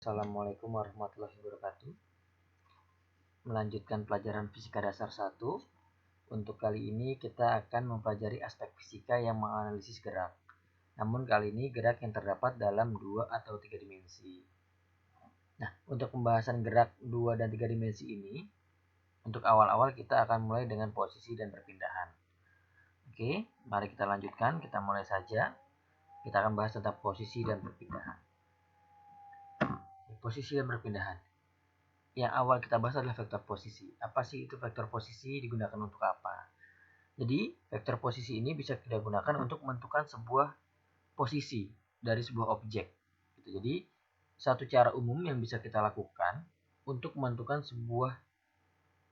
Assalamualaikum warahmatullahi wabarakatuh. Melanjutkan pelajaran fisika dasar 1. Untuk kali ini kita akan mempelajari aspek fisika yang menganalisis gerak. Namun kali ini gerak yang terdapat dalam 2 atau 3 dimensi. Nah, untuk pembahasan gerak 2 dan 3 dimensi ini, untuk awal-awal kita akan mulai dengan posisi dan perpindahan. Oke, mari kita lanjutkan. Kita mulai saja. Kita akan bahas tentang posisi dan perpindahan. Posisi dan perpindahan. Yang awal kita bahas adalah vektor posisi. Apa sih itu vektor posisi, digunakan untuk apa? Jadi, vektor posisi ini bisa kita gunakan untuk menentukan sebuah posisi dari sebuah objek. Jadi, satu cara umum yang bisa kita lakukan untuk menentukan sebuah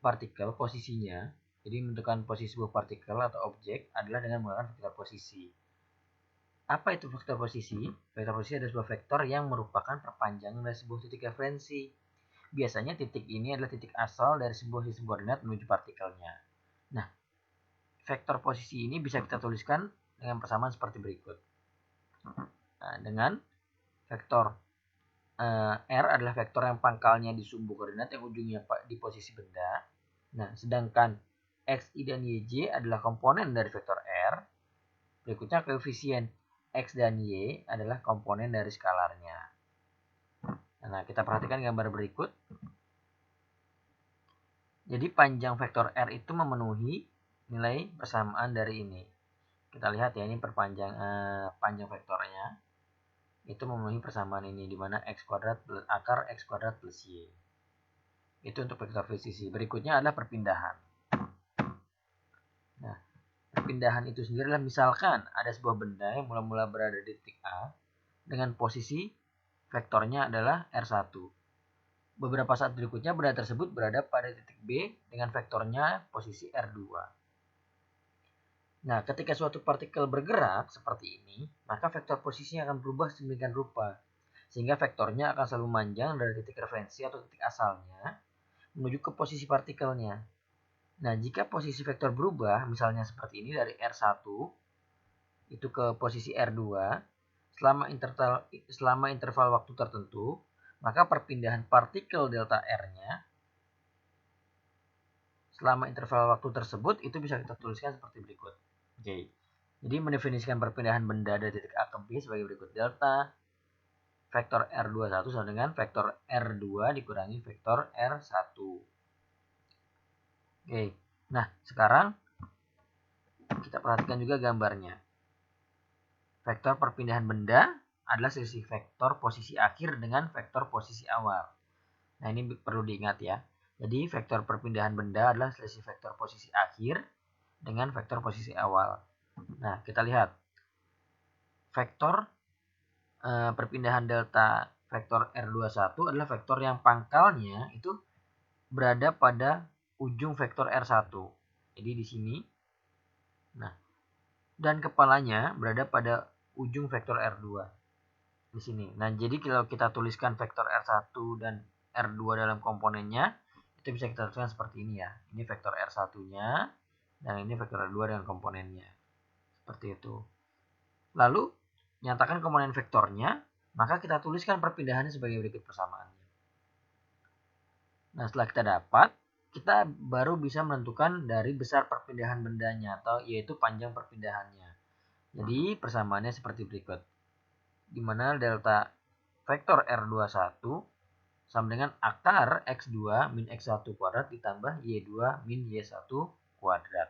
partikel posisinya, jadi menentukan posisi sebuah partikel atau objek adalah dengan menggunakan vektor posisi. Apa itu vektor posisi? Vektor posisi adalah sebuah vektor yang merupakan perpanjangan dari sebuah titik referensi. Biasanya titik ini adalah titik asal dari sebuah sistem koordinat menuju partikelnya. Nah, vektor posisi ini bisa kita tuliskan dengan persamaan seperti berikut. Nah, dengan vektor R adalah vektor yang pangkalnya di sumbu koordinat yang ujungnya di posisi benda. Nah, sedangkan X, Y, dan YJ adalah komponen dari vektor R. Berikutnya koefisien X dan Y adalah komponen dari skalarnya. Nah, kita perhatikan gambar berikut. Jadi panjang vektor R itu memenuhi nilai persamaan dari ini. Kita lihat ya, ini panjang vektornya itu memenuhi persamaan ini, di mana x kuadrat plus akar x kuadrat plus y. Itu untuk vektor posisi. Berikutnya adalah perpindahan. Nah, perpindahan itu sendiri adalah misalkan ada sebuah benda yang mula-mula berada di titik A dengan posisi vektornya adalah R1. Beberapa saat berikutnya benda tersebut berada pada titik B dengan vektornya posisi R2. Nah, ketika suatu partikel bergerak seperti ini, maka vektor posisinya akan berubah sedemikian rupa, sehingga vektornya akan selalu memanjang dari titik referensi atau titik asalnya menuju ke posisi partikelnya. Nah, jika posisi vektor berubah, misalnya seperti ini dari R1 itu ke posisi R2, selama interval waktu tertentu, maka perpindahan partikel delta R-nya selama interval waktu tersebut itu bisa kita tuliskan seperti berikut. Oke. Jadi mendefinisikan perpindahan benda dari titik A ke B sebagai berikut. Delta vektor R21 sama dengan vektor R2 dikurangi vektor R1. Oke. Nah, sekarang kita perhatikan juga gambarnya. Vektor perpindahan benda adalah selisih vektor posisi akhir dengan vektor posisi awal. Nah, ini perlu diingat ya. Jadi, vektor perpindahan benda adalah selisih vektor posisi akhir dengan vektor posisi awal. Nah, kita lihat. Vektor perpindahan delta vektor R21 adalah vektor yang pangkalnya itu berada pada ujung vektor R1. Jadi di sini. Nah, dan kepalanya berada pada ujung vektor R2. Di sini. Nah, jadi kalau kita tuliskan vektor R1 dan R2 dalam komponennya, itu bisa kita tuliskan seperti ini ya. Ini vektor R1-nya dan ini vektor R2 dengan komponennya. Seperti itu. Lalu, nyatakan komponen vektornya, maka kita tuliskan perpindahannya sebagai berikut persamaannya. Nah, setelah kita dapat, kita baru bisa menentukan dari besar perpindahan bendanya, atau yaitu panjang perpindahannya. Jadi, persamaannya seperti berikut. Di mana delta vektor R21 sama dengan akar X2 min X1 kuadrat ditambah Y2 min Y1 kuadrat.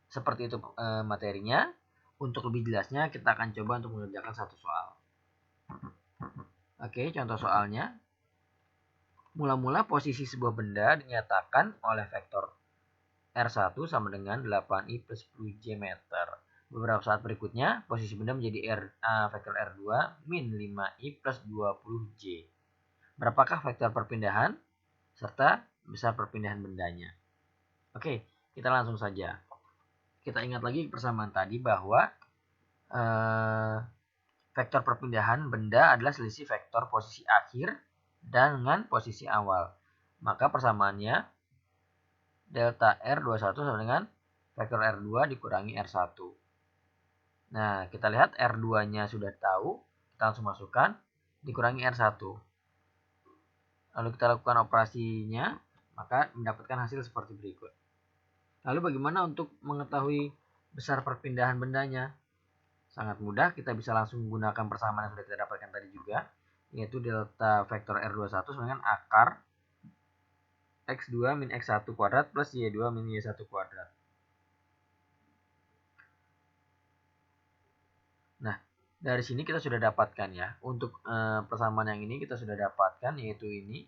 Seperti itu materinya. Untuk lebih jelasnya, kita akan coba untuk mengerjakan satu soal. Oke, contoh soalnya. Mula-mula posisi sebuah benda dinyatakan oleh vektor R1 sama dengan 8i plus 10j meter. Beberapa saat berikutnya, posisi benda menjadi vektor R2 min 5i plus 20j. Berapakah vektor perpindahan serta besar perpindahan bendanya? Oke, kita langsung saja. Kita ingat lagi persamaan tadi bahwa vektor perpindahan benda adalah selisih vektor posisi akhir dengan posisi awal. Maka persamaannya delta R21 sama dengan vektor R2 dikurangi R1. Nah, kita lihat R2-nya sudah tahu. Kita langsung masukkan. dikurangi R1. Lalu kita lakukan operasinya, maka mendapatkan hasil seperti berikut. Lalu bagaimana untuk mengetahui besar perpindahan bendanya? Sangat mudah, kita bisa langsung menggunakan persamaan yang sudah kita dapatkan tadi juga, yaitu delta vektor R21 sama dengan akar X2 min X1 kuadrat plus Y2 min Y1 kuadrat. Nah, dari sini kita sudah dapatkan ya, untuk persamaan yang ini kita sudah dapatkan, yaitu ini.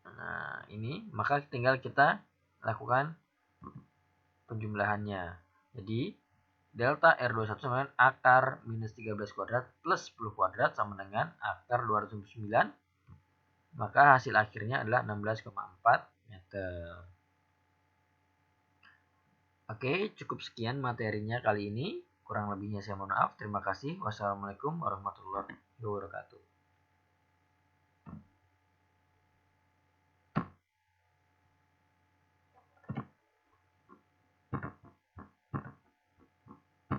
Nah, ini, maka tinggal kita lakukan penjumlahannya. Jadi, delta R21 sama dengan akar minus 13 kuadrat plus 10 kuadrat sama dengan akar 209. Maka hasil akhirnya adalah 16,4 meter. Oke, cukup sekian materinya kali ini. Kurang lebihnya saya mohon maaf. Terima kasih. Wassalamualaikum warahmatullahi wabarakatuh.